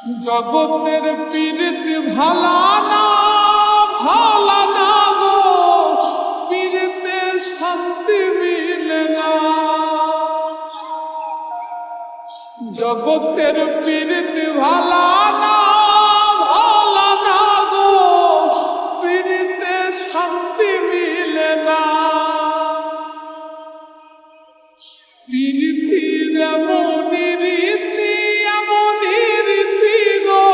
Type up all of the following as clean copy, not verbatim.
জগতের পীড়িত ভালা না গো, পীড়িতে শান্তি মিলে না। জগতের পীড়িত ভালা না গো, পীড়িতে শান্তি মিলে না। পীড়িতির এমনই রীতি গো,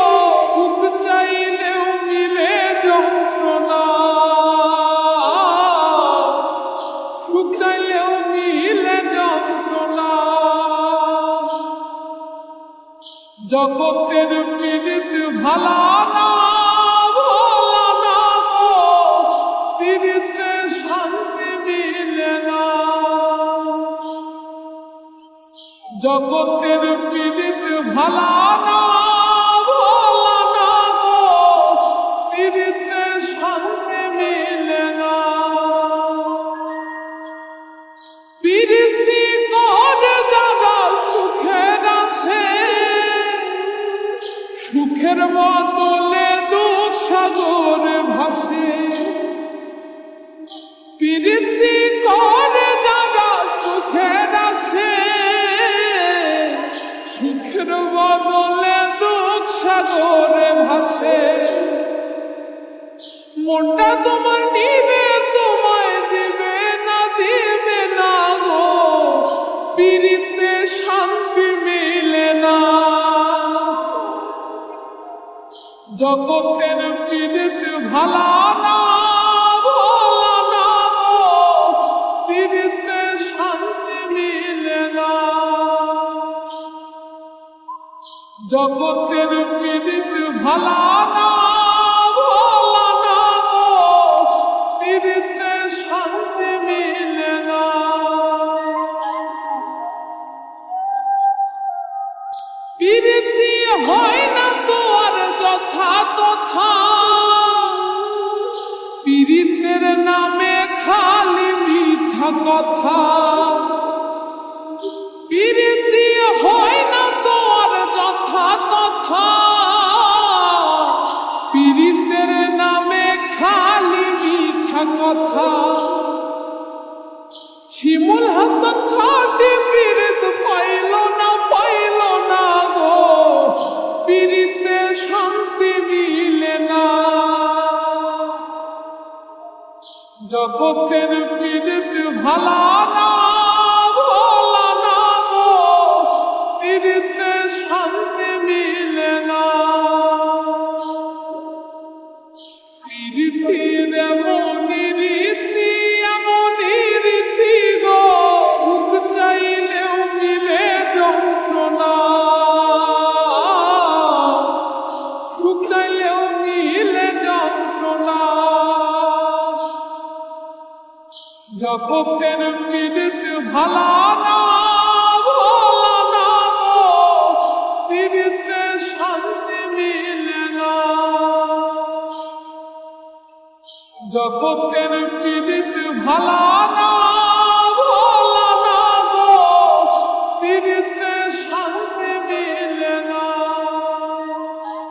সুখ চাইলেও মিলে যন্ত্রণা, সুখ চাইলেও মিলে যন্ত্রণা। জগতের পীড়িত ভালা না গো, পীড়িতে শান্তি মিলে না। জগতের পীড়িত ভালা না গো, পীড়িতে শান্তি মিলে না। পীড়িতি করে যারা সুখের আসে, সুখের বদলে দুঃখ সাগরে ভাসে। পীড়িতি করে যারা সুখের আসে, সুখের বদলে দুঃখ সাগরে ভাসে। মনটা তোমার নিবে, তোমায় দিবে না গো, পীড়িতে শান্তি মিলে না। জগতের পীড়িত ভালা না গো, পীড়িতে শান্তি মিলে না। জগতের পীড়িত ভালা না গো, পীড়িতে শান্তি মিলে না। পীড়িতি হয় না তো আর যথা তথা, পীড়িতের নামে খালি মিথ্যা কথা। পীড়িতি হয় না তো আর যথা তথা, পীড়িতের নামে খালি মিথ্যা কথা। শিমুল হাসান খাটি পীড়িত পাইল না গো, পীড়িতে শান্তি মিলে না। জগতের পীড়িত ভালা না গো, পীড়িতে শান্তি মিলে না। পীড়িতির এমনই রীতি গো, সুখ চাইলেও মিলে যন্ত্রণা, সুখ চাইলেও মিলে যন্ত্রণা। জগতের পীড়িত ভালা না গো, পীড়িতে শান্তি মিলে না। জগতের পীড়িত ভালা না